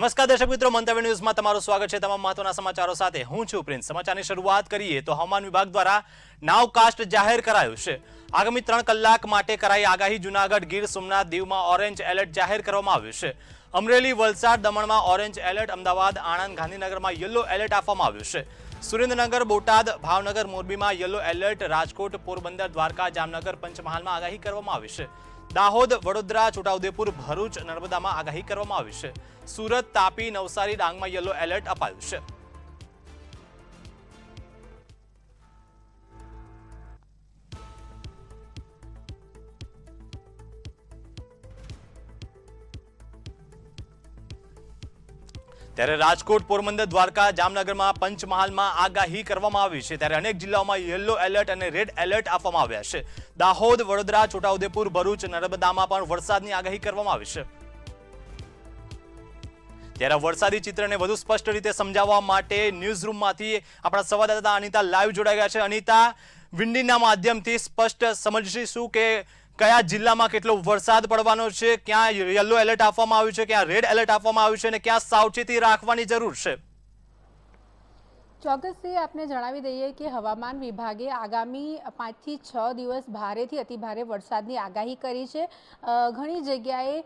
નમસ્કાર દર્શક મિત્રો, મંતવ્ય ન્યૂઝમાં તમારું સ્વાગત છે। તમામ મહત્વના સમાચારો સાથે હું છું પ્રિન્સ। સમાચારની શરૂઆત કરીએ તો હવામાન વિભાગ દ્વારા નાવકાસ્ટ જાહેર કરાયું છે। આગામી 3 કલાક માટે કરાઈ આગાહી। જૂનાગઢ, ગીર સોમનાથ, દીવમાં ઓરેન્જ એલર્ટ જાહેર કરવામાં આવ્યું છે। અમરેલી, વલસાડ, દમણમાં ઓરેન્જ એલર્ટ, અમદાવાદ, આણંદ, ગાંધીનગરમાં યલો એલર્ટ આપવામાં આવ્યું છે। સુરેન્દ્રનગર, બોટાદ, ભાવનગર, મોરબીમાં યલો એલર્ટ, રાજકોટ, પોરબંદર, દ્વારકા, જામનગર, પંચમહાલમાં આગાહી કરવામાં આવી છે। દાહોદ, વડોદરા, છોટાઉદેપુર, ભરૂચ, નર્મદામાં આગાહી કરવામાં આવી છે। સુરત, તાપી, નવસારી, ડાંગમાં યલો એલર્ટ અપાયું છે। ત્યારે રાજકોટ, પોરબંદર, દ્વારકા, જામનગરમાં, પંચમહાલમાં આગાહી કરવામાં આવી છે। ત્યારે અનેક જિલ્લાઓમાં યલો એલર્ટ અને રેડ એલર્ટ આપવામાં આવ્યા છે। દાહોદ, વડોદરા, છોટાઉદેપુર, ભરૂચ, નર્મદામાં પણ વરસાદની આગાહી કરવામાં આવી છે। ત્યારે વરસાદી ચિત્રને વધુ સ્પષ્ટ રીતે સમજાવવા માટે ન્યૂઝરૂમમાંથી આપણા સંવાદદાતા અનિતા લાઈવ જોડાઈ ગયા છે। અનિતા, વિંડીના માધ્યમથી સ્પષ્ટ સમજીશું કે કયા જિલ્લામાં કેટલો વરસાદ પડવાનો છે, ક્યાં યલો એલર્ટ આપવામાં આવ્યું છે, ક્યાં રેડ એલર્ટ આપવામાં આવ્યું છે અને ક્યાં સાવચેતી રાખવાની જરૂર છે। ચોક્કસથી આપને જણાવી દઈએ કે હવામાન વિભાગે આગામી 5 થી 6 દિવસ ભારેથી અતિભારે વરસાદની આગાહી કરી છે। ઘણી જગ્યાએ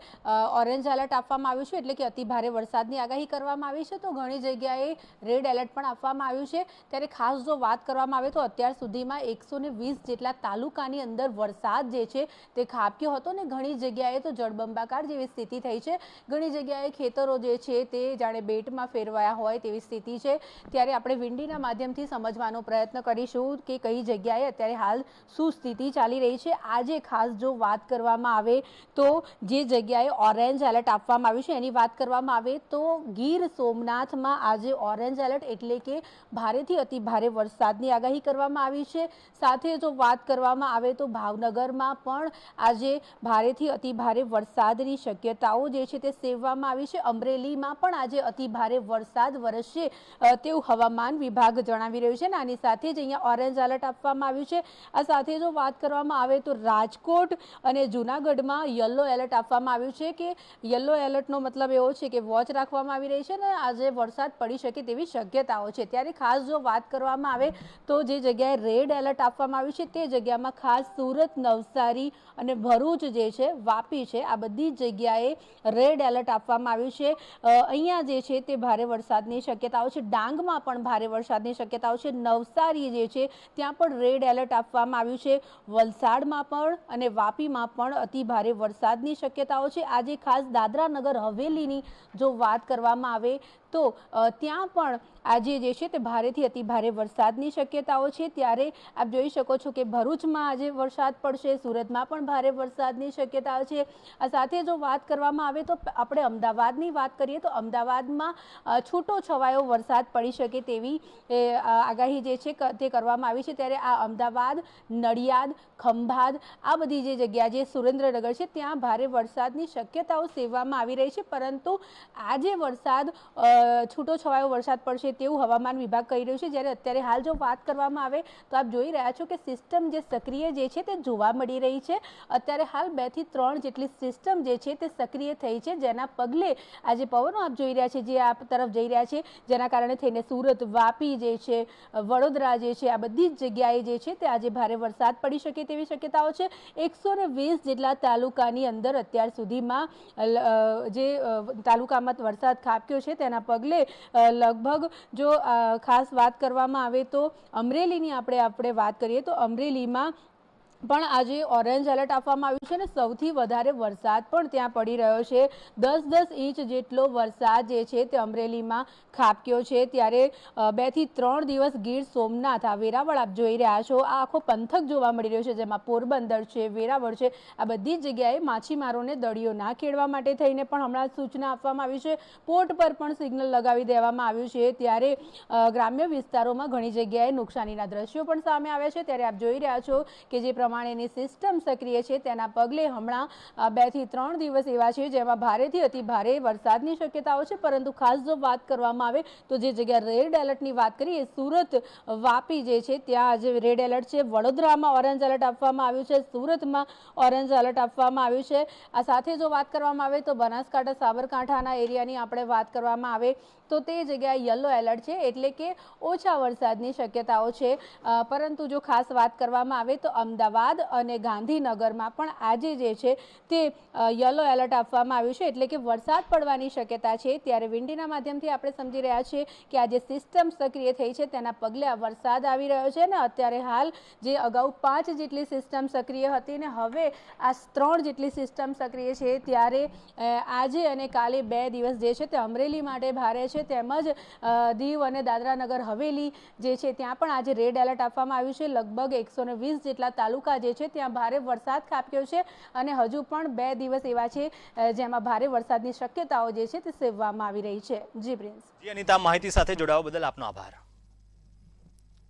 ઓરેન્જ એલર્ટ આપવામાં આવ્યું છે, એટલે કે અતિભારે વરસાદની આગાહી કરવામાં આવી છે, તો ઘણી જગ્યાએ રેડ એલર્ટ પણ આપવામાં આવ્યું છે। ત્યારે ખાસ જો વાત કરવામાં આવે તો અત્યાર સુધીમાં 120 જેટલા તાલુકાની અંદર વરસાદ જે છે તે ખાબક્યો હતો ને ઘણી જગ્યાએ તો જળબંબાકાર જેવી સ્થિતિ થઈ છે। ઘણી જગ્યાએ ખેતરો જે છે તે જાણે બેટમાં ફેરવાયા હોય તેવી સ્થિતિ છે। ત્યારે આપણે વિંડીના માધ્યમથી સમજવાનો પ્રયત્ન કરીશું કે કઈ જગ્યાએ અત્યારે હાલ શું સ્થિતિ ચાલી રહી છે। આજે ખાસ જો વાત કરવામાં આવે તો જે જગ્યાએ ઓરેન્જ એલર્ટ આપવામાં આવ્યું છે એની વાત કરવામાં આવે તો ગીર સોમનાથમાં આજે ઓરેન્જ એલર્ટ એટલે કે ભારેથી અતિ ભારે વરસાદની આગાહી કરવામાં આવી છે। સાથે જો વાત કરવામાં આવે તો ભાવનગરમાં પણ આજે ભારેથી અતિ ભારે વરસાદની શક્યતાઓ જે છે તે સેવવામાં આવી છે। અમરેલીમાં પણ આજે અતિ ભારે વરસાદ વરસશે તેવું હવામાન વિભાગ જણાવી રહ્યું છે। આની સાથે જ અહીંયા ઓરેન્જ એલર્ટ આપવામાં આવ્યું છે। આ સાથે જો વાત કરવામાં આવે તો રાજકોટ અને જૂનાગઢમાં યલો એલર્ટ આપવામાં આવ્યું છે કે યલો એલર્ટનો મતલબ એવો છે કે વોચ રાખવામાં આવી રહી છે અને આજે વરસાદ પડી શકે તેવી શક્યતાઓ છે। ત્યારે ખાસ જો વાત કરવામાં આવે તો જે જગ્યાએ રેડ એલર્ટ આપવામાં આવ્યું છે તે જગ્યામાં ખાસ સુરત, નવસારી અને ભરૂચ જે છે, વાપી છે, આ બધી જ જગ્યાએ રેડ એલર્ટ આપવામાં આવ્યું છે। અહીંયા જે છે તે ભારે વરસાદની શક્યતાઓ છે। ડાંગમાં પણ ભારે વરસાદની શક્યતાઓ છે। નવસારી જે છે ત્યાં પણ રેડ એલર્ટ આપવામાં આવ્યું છે। વલસાડમાં પણ અને વાપીમાં પણ અતિ ભારે વરસાદની શક્યતાઓ છે। આજે ખાસ દાદરા નગર હવેલીની જો વાત કરવામાં આવે તો ત્યાં પણ આજે જે છે તે ભારેથી અતિ ભારે વરસાદની શક્યતાઓ છે। ત્યારે આપ જોઈ શકો છો કે ભરૂચમાં આજે વરસાદ પડશે, સુરતમાં પણ ભારે વરસાદની શક્યતાઓ છે। આ સાથે જો વાત કરવામાં આવે તો આપણે અમદાવાદની વાત કરીએ તો અમદાવાદમાં છૂટો છવાયો વરસાદ પડી શકે તેવી આગાહી જે છે તે કરવામાં આવી છે। ત્યારે આ અમદાવાદ, નડિયાદ, ખંભાત આ બધી જે જગ્યા જે સુરેન્દ્રનગર છે ત્યાં ભારે વરસાદની શક્યતાઓ સેવવામાં આવી રહી છે, પરંતુ આજે વરસાદ છૂટો છવાયો વરસાદ પડશે તેવું હવામાન વિભાગ કહી રહ્યું છે। જ્યારે અત્યારે હાલ જો વાત કરવામાં આવે તો આપ જોઈ રહ્યા છો કે સિસ્ટમ જે સક્રિય જે છે તે જોવા મળી રહી છે। અત્યારે હાલ 2 થી 3 જેટલી સિસ્ટમ જે છે તે સક્રિય થઈ છે, જેના પગલે આજે પવનો આપ જોઈ રહ્યા છે જે આ તરફ જઈ રહ્યા છે, જેના કારણે થઈને સુરત, વાપી જે છે, વડોદરા જે છે, આ બધી જ જગ્યાએ જે છે તે આજે ભારે વરસાદ પડી શકે તેવી શક્યતાઓ છે। 120 જેટલા તાલુકાની અંદર અત્યાર સુધીમાં જે તાલુકામાં વરસાદ ખાબક્યો છે તેના પગલે લગભગ જો ખાસ વાત કરવામાં આવે તો અમરેલીની આપણે વાત કરીએ તો અમરેલીમાં પણ આજે ઓરેન્જ એલર્ટ આપવામાં આવ્યું છે અને સૌથી વધારે વરસાદ પણ ત્યાં પડી રહ્યો છે। 10-10 ઇંચ જેટલો વરસાદ જે છે તે અમરેલીમાં ખાબક્યો છે। ત્યારે 2 થી 3 દિવસ ગીર સોમનાથ, આ વેરાવળ આપ જોઈ રહ્યા છો, આ આખો પંથક જોવા મળી રહ્યો છે, જેમાં પોરબંદર છે, વેરાવળ છે, આ બધી જ જગ્યાએ માછીમારોને દરિયો ના ખેડવા માટે થઈને પણ હમણાં સૂચના આપવામાં આવી છે। પોર્ટ પર પણ સિગ્નલ લગાવી દેવામાં આવ્યું છે। ત્યારે ગ્રામ્ય વિસ્તારોમાં ઘણી જગ્યાએ નુકસાનીના દ્રશ્યો પણ સામે આવ્યા છે। ત્યારે આપ જોઈ રહ્યા છો કે જે પ્રમાણેની સિસ્ટમ સક્રિય છે તેના પગલે હમણાં 2 થી 3 દિવસ એવા છે જેમાં ભારેથી અતિ ભારે વરસાદની શક્યતાઓ છે. પરંતુ ખાસ જો વાત કરવામાં આવે તો જે જગ્યા રેડ એલર્ટની વાત કરીએ, સુરત, વાપી જે છે ત્યાં આજે રેડ એલર્ટ છે. વડોદરામાં ઓરેન્જ એલર્ટ આપવામાં આવ્યું છે. સુરતમાં ઓરેન્જ એલર્ટ આપવામાં આવ્યું છે. આ સાથે જો વાત કરવામાં આવે તો બનાસકાંઠા, સાબરકાંઠાના એરિયાની આપણે વાત કરવામાં આવે તો તે જગ્યાએ યલો એલર્ટ છે, એટલે કે ઓછા વરસાદની શક્યતાઓ છે. પરંતુ જો ખાસ વાત કરવામાં આવે તો અમદાવાદ અને ગાંધીનગરમાં પણ આજે જે છે તે યલો એલર્ટ આપવામાં આવ્યું છે, એટલે કે વરસાદ પડવાની શક્યતા છે. ત્યારે વિંડીના માધ્યમથી આપણે સમજી રહ્યા છીએ કે આ જે સિસ્ટમ સક્રિય થઈ છે તેના પગલે આ વરસાદ આવી રહ્યો છે. ને અત્યારે હાલ જે અગાઉ 5 જેટલી સિસ્ટમ સક્રિય હતી ને હવે આ 3 જેટલી સિસ્ટમ સક્રિય છે, ત્યારે આજે અને કાલે 2 દિવસ જે છે તે અમરેલી માટે ભારે છે. તેમજ દીવ અને દાદરા નગર હવેલી જે છે ત્યાં પણ આજે રેડ એલર્ટ આપવામાં આવ્યું છે. લગભગ 120 જેટલા તાલુકા જે છે ત્યાં ભારે વરસાદ ખાબક્યો છે અને હજુ પણ 2 દિવસ એવા છે જેમાં ભારે વરસાદની શક્યતાઓ જે છે તે સેવવામાં આવી રહી છે. જી પ્રિન્સ. જી અનિતા, માહિતી સાથે જોડાવા બદલ આપનો આભાર.